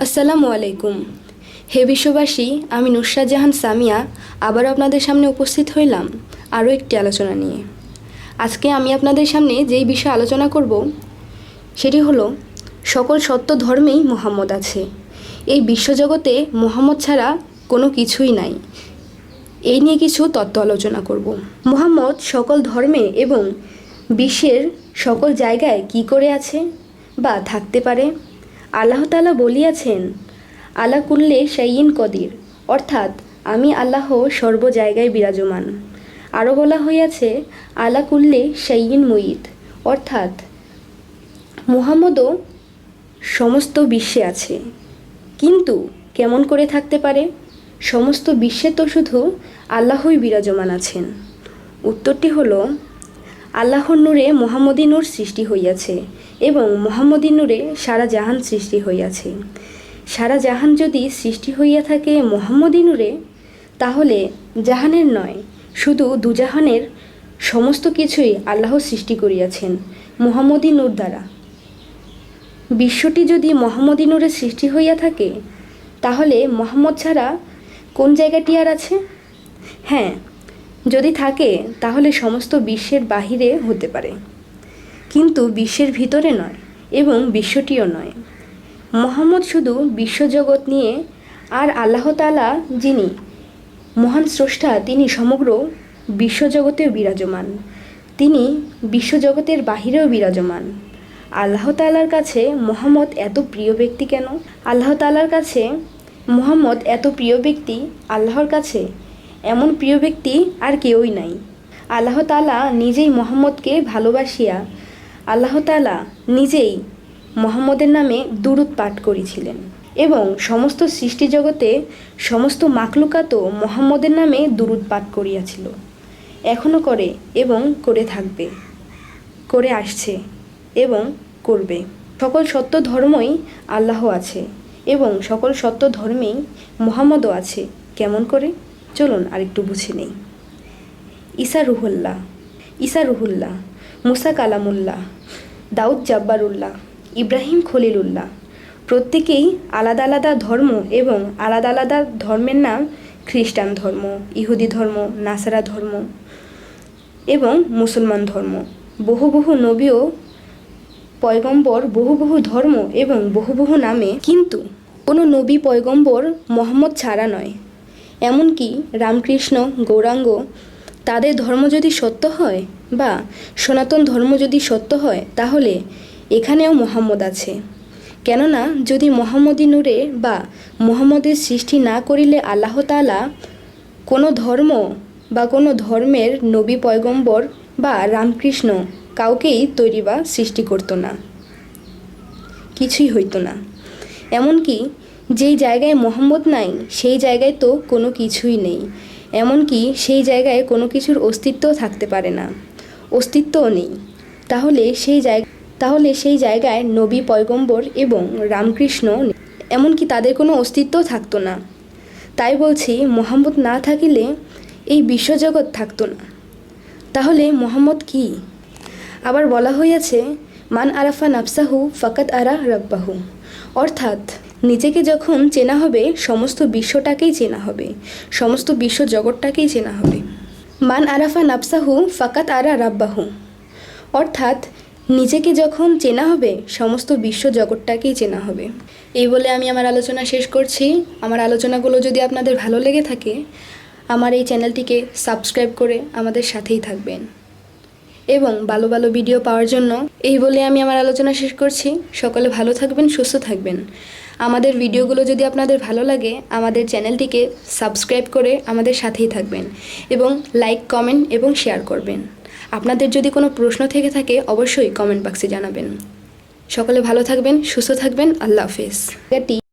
আসসালামু আলাইকুম। হে বিশ্ববাসী, আমি নুসরাত জাহান সামিয়া আবারও আপনাদের সামনে উপস্থিত হইলাম আরও একটি আলোচনা নিয়ে। আজকে আমি আপনাদের সামনে যেই বিষয়ে আলোচনা করব সেটি হলো সকল সত্য ধর্মেই মুহাম্মদ আছে। এই বিশ্বজগতে মুহাম্মদ ছাড়া কোনো কিছুই নাই। এই নিয়ে কিছু তত্ত্ব আলোচনা করব। মুহাম্মদ সকল ধর্মে এবং বিশ্বের সকল জায়গায় কি করে আছে বা থাকতে পারে? আল্লাহ তাআলা বলিয়াছেন, আলা কুল্লে শাইইন কদির, অর্থাৎ আমি আল্লাহ সর্ব জায়গায় বিরাজমান। আরও বলা হইয়াছে আলা কুল্লে শাইইন মুঈত, অর্থাৎ মুহাম্মদও সমস্ত বিশ্বে আছে। কিন্তু কেমন করে থাকতে পারে? সমস্ত বিশ্বে তো শুধু আল্লাহই বিরাজমান আছেন। উত্তরটি হলো, আল্লাহর নূরে মুহাম্মদী নূর সৃষ্টি হইয়াছে এবং মুহাম্মদী নূরে সারা জাহান সৃষ্টি হইয়াছে। সারা জাহান যদি সৃষ্টি হইয়া থাকে মুহাম্মদী নূরে, তাহলে জাহানের নয়, শুধু দুজাহানের সমস্ত কিছুই আল্লাহ সৃষ্টি করিয়াছেন মুহাম্মদী নূর দ্বারা। বিশ্বটি যদি মুহাম্মদী নূরে সৃষ্টি হইয়া থাকে, তাহলে মুহাম্মদ ছাড়া কোন জায়গাটি আর আছে? হ্যাঁ, যদি থাকে তাহলে সমস্ত বিশ্বের বাহিরে হতে পারে, কিন্তু বিশ্বের ভিতরে নয় এবং বিশ্বটিও নয়। মুহাম্মদ শুধু বিশ্বজগৎ নিয়ে, আর আল্লাহ তাআলা যিনি মহান স্রষ্টা, তিনি সমগ্র বিশ্বজগতেও বিরাজমান। তিনি বিশ্বজগতের বাহিরেও বিরাজমান। আল্লাহ তাআলার কাছে মুহাম্মদ এত প্রিয় ব্যক্তি কেন? আল্লাহ তাআলার কাছে মুহাম্মদ এত প্রিয় ব্যক্তি, আল্লাহর কাছে এমন প্রিয় ব্যক্তি আর কেউই নাই। আল্লাহ তাআলা নিজেই মুহাম্মদকে ভালোবাসিয়া আল্লাহ তাআলা নিজেই মুহাম্মদের নামে দুরূদ পাঠ করেছিলেন এবং সমস্ত সৃষ্টি জগতে সমস্ত মাখলুকাতও মুহাম্মদের নামে দুরূদ পাঠ করিয়াছিল, এখনও করে এবং করে থাকবে, করে আসছে এবং করবে। সকল সত্য ধর্মই আল্লাহ আছে এবং সকল সত্য ধর্মেই মুহাম্মদও আছে। কেমন করে? চলুন আরেকটু বুঝে নেই। ঈসা রুহুল্লাহ, মুসা কালামুল্লাহ, দাউদ জাব্বারুল্লাহ, ইব্রাহিম খলিলুল্লাহ, প্রত্যেকেই আলাদা আলাদা ধর্ম এবং আলাদা আলাদা ধর্মের নাম খ্রিস্টান ধর্ম, ইহুদি ধর্ম, নাসারা ধর্ম এবং মুসলমান ধর্ম। বহু বহু নবী ও পয়গম্বর, বহু বহু ধর্ম এবং বহু বহু নামে, কিন্তু কোনো নবী পয়গম্বর মুহাম্মদ ছাড়া নয়। এমনকি রামকৃষ্ণ, গৌরাঙ্গ, তাদের ধর্ম যদি সত্য হয় বা সনাতন ধর্ম যদি সত্য হয়, তাহলে এখানেও মুহাম্মদ আছে। কেননা যদি মুহাম্মদী নূরে বা মুহাম্মদের সৃষ্টি না করিলে আল্লাহ তাআলা কোনো ধর্ম বা কোনো ধর্মের নবী পয়গম্বর বা রামকৃষ্ণ কাউকেই তৈরি বা সৃষ্টি করতো না, কিছুই হইতো না। এমনকি যেই জায়গায় মুহাম্মদ নাই, সেই জায়গায় তো কোনো কিছুই নেই। এমনকি সেই জায়গায় কোনো কিছুর অস্তিত্বও থাকতে পারে না, অস্তিত্বও নেই। তাহলে সেই জায়গায় নবী পয়গম্বর এবং রামকৃষ্ণ, এমনকি তাদের কোনো অস্তিত্বও থাকতো না। তাই বলছি, মুহাম্মদ না থাকিলে এই বিশ্বজগৎ থাকতো না। তাহলে মুহাম্মদ কি? আবার বলা হইয়াছে, মান আরাফা নাফসাহু ফাকাত আরা রাব্বাহু, অর্থাৎ নিজেকে যখন চেনা হবে, সমস্ত বিশ্বটাকেই চেনা হবে, সমস্ত বিশ্ব জগৎটাকেই চেনা হবে। মান আরাফা নাফসাহু ফাকাত আরা রাব্বাহু, অর্থাৎ নিজেকে যখন চেনা হবে, সমস্ত বিশ্ব জগৎটাকেই চেনা হবে। এই বলে আমি আমার আলোচনা শেষ করছি। আমার আলোচনাগুলো যদি আপনাদের ভালো লেগে থাকে, আমার এই চ্যানেলটিকে সাবস্ক্রাইব করে আমাদের সাথেই থাকবেন এবং ভালো ভালো ভিডিও পাওয়ার জন্য, এই বলে আমি আমার আলোচনা শেষ করছি। সকলে ভালো থাকবেন, সুস্থ থাকবেন। আমাদের ভিডিওগুলো যদি আপনাদের ভালো লাগে, আমাদের চ্যানেলটিকে সাবস্ক্রাইব করে আমাদের সাথেই থাকবেন এবং লাইক, কমেন্ট এবং শেয়ার করবেন। আপনাদের যদি কোনো প্রশ্ন থেকে থাকে, অবশ্যই কমেন্ট বক্সে জানাবেন। সকলে ভালো থাকবেন, সুস্থ থাকবেন। আল্লাহ হাফেজ।